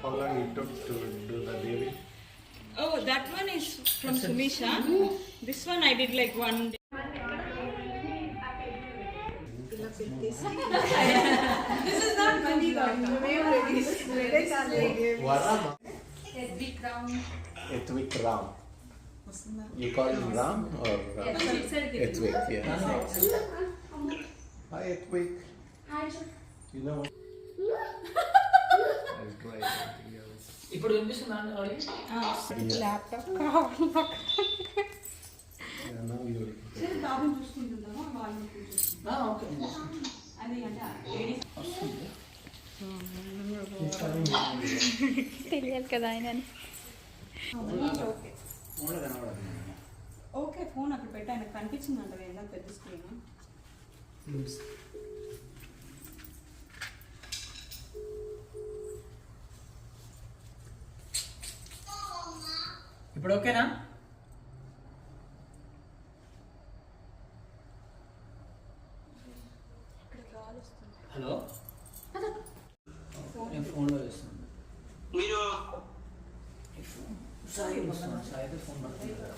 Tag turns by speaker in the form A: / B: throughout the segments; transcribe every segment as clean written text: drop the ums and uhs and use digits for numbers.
A: How long it took to do the dairy?
B: Oh, that one is from Sumisha. This one I did like one day. This is not money.
A: Varama.
C: Ethvic Ram.
A: Ethvic Ram. You call him Ram or Ethvic? Yeah. Hi Ethvic.
C: Hi.
A: You know. That's great.
D: ఇప్పుడు వినిపిస్తుందా అండి audio?
B: Laptop.
A: Yeah, now you.
D: Okay
C: తెలియాలి కదా ఆయన
B: okay phone అక్కడ పెట్టి ఆయనకు కనిపించిందంట ఏందా పెద్ద స్క్రీన్.
D: ఇప్పుడు ఓకేనా? హలో, నేను ఫోన్లో చేస్తున్నాను. మీరు సాయి అయితే ఫోన్ పడుతుంది కదా.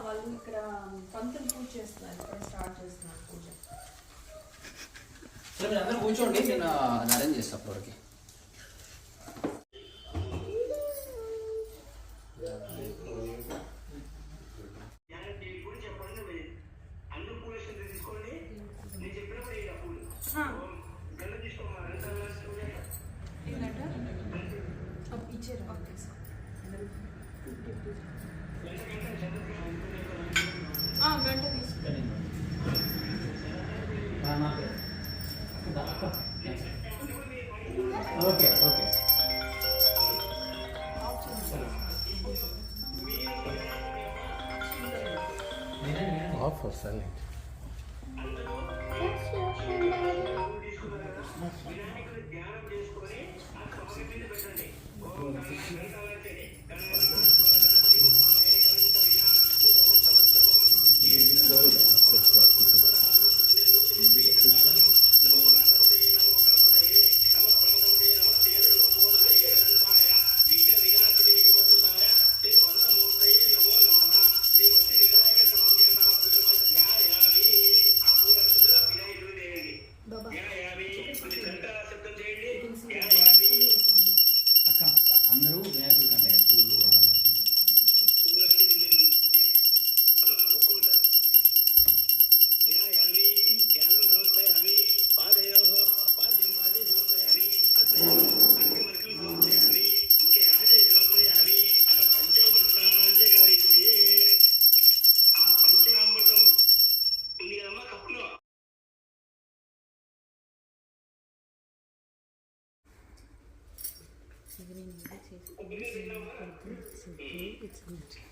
B: వాళ్ళు ఇక్కడ పంతులు పూజ చేస్తున్నారు, ఇక్కడ స్టార్ట్ చేస్తున్నారు పూజ.
D: సరే మీరు అందరూ కూర్చోండి, నేను అరేంజ్ చేస్తాను అప్పటికి.
B: గంట తీసుకుంటాను.
D: Okay okay.
A: Off or silent?
D: అక్క అందరూ వినాయకుడి కంటే పూలు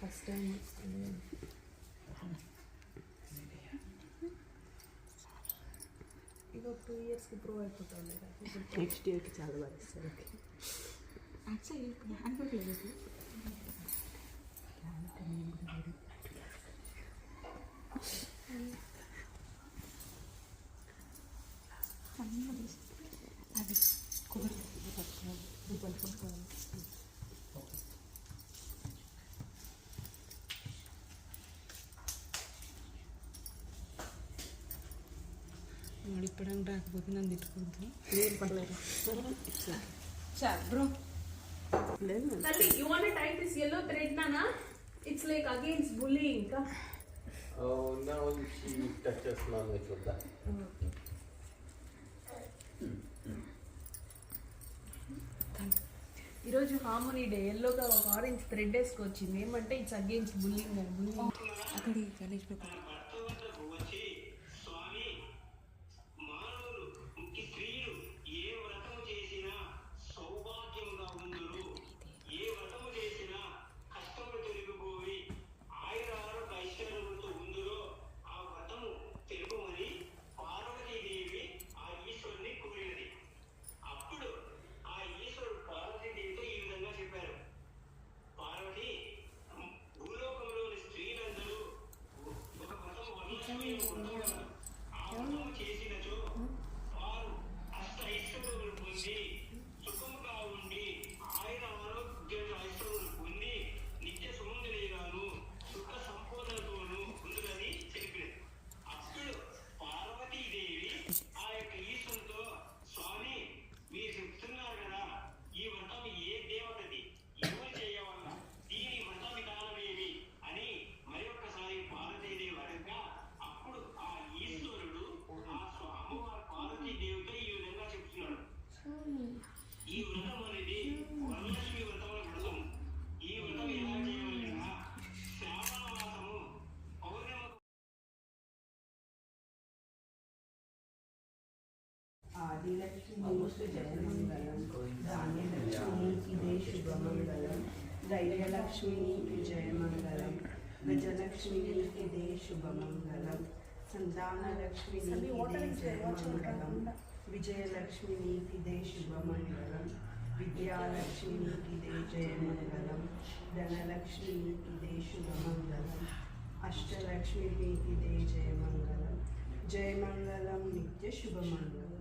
B: ఫస్ట్ టైం ఇది 2 yearsకి ప్రూవ్ అయిపోతుంది. నెక్స్ట్ ఇయర్కి చాలా బాగా ఇస్తారు. యాక్చువల్లీ అనుకోవట్లేదు. అది ఇప్పడానికి రాకపోతే నన్ను తిట్టుకుంటాను. ఏం పర్లేదు చాలు bro.
C: You want to tie this yellow thread, Nana? It's like against bullying.
A: Oh, now she touches non-veg with that.
B: ఈరోజు హార్మోనీ డే. ఎల్లోగా ఒక ఆరెంజ్ థ్రెడ్ వేసుకొచ్చింది. ఏమంటే ఇట్స్ అగేన్స్ బుల్లింగ్ అని. బుల్లింగ్ అక్కడి గణేష్ పేపర్ ఆదిలక్ష్మి జయమంగళం, ధాన్యలక్ష్మి ఇదే శుభమంగళం, ధైర్యలక్ష్మి జయమంగళం, గజలక్ష్మి ఇదే శుభమంగళం, సంతానలక్ష్మి ఇదే జయమంగళం, విజయలక్ష్మి ఇదే శుభమంగళం, విద్యాలక్ష్మి ఇదే జయమంగళం, ధనలక్ష్మి ఇదే శుభమంగళం, అష్టలక్ష్మి ఇదే జయమంగళం, జయమంగళం నిత్య శుభమంగళం.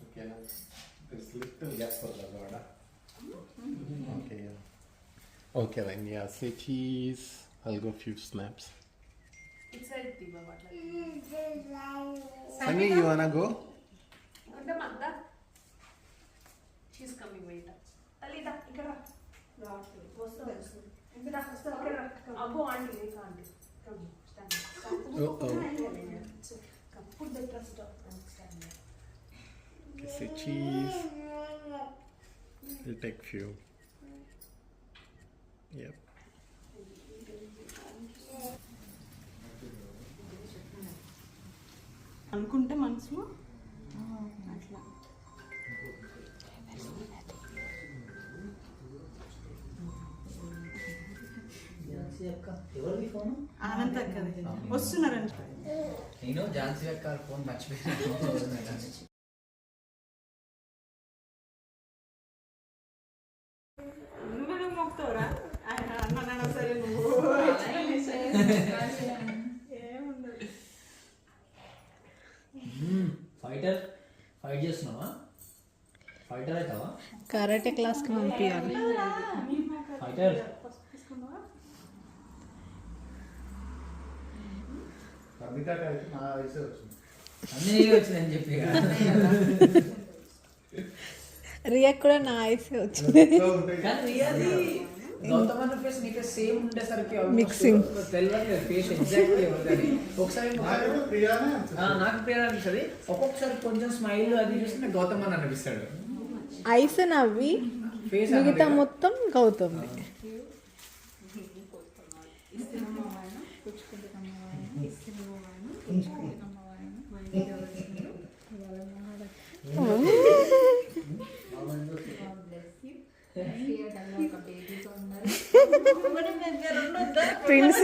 A: Okay, now there's little gap for the Lord. Okay, yeah. Okay, then yeah, say cheese. I'll go few snaps.
B: It's a diva butler.
A: Sunny, you wanna go?
B: Unda Magda. She's coming, wait. Alida, ikkada. Abbo aunty, they can't. Come, stand.
A: Oh.
B: Come, put the trust up and stand there.
A: Okay, say cheese. We'll take few. Yep.
B: అనుకుంటే మనసులో అట్లా
D: ఎవరిది phone?
B: Anand అక్కది వస్తున్నారంట.
D: నేను ఝాన్సీ అక్క phone మర్చిపోయాను.
B: నువ్వు మొక్కుతావురా ఆయన అన్న సరే నువ్వు ఏముండదు.
D: ఫైట్ చేస్తున్నావా? ఫైటర్ అవుతావా?
E: కరాటే క్లాస్కి పంపించాలి.
D: ఫైటర్ అన్నీ వచ్చిందని చెప్పి
E: రియాక్ కూడా నా ఐసే వచ్చింది.
D: కానీ రియల్లీ గౌతమ్ అన్న ఫేస్ నీ ఫేస్ సేమ్ ఉండేసరికి
E: Mixing.
D: తెలియదు ఫేస్ ఎగ్జాక్ట్లీ ఎవరిదని. ఒకసారి నాకు ప్రియా అనిపిస్తుంది, ఒక్కొక్కసారి కొంచెం స్మైల్ అది చూసి నాకు గౌతమ్ అని అనిపిస్తాడు.
E: ఐస్ నవ్వి
D: ఫేస్
E: మిగతా మొత్తం గౌతమ్. Twins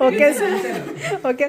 E: okay okay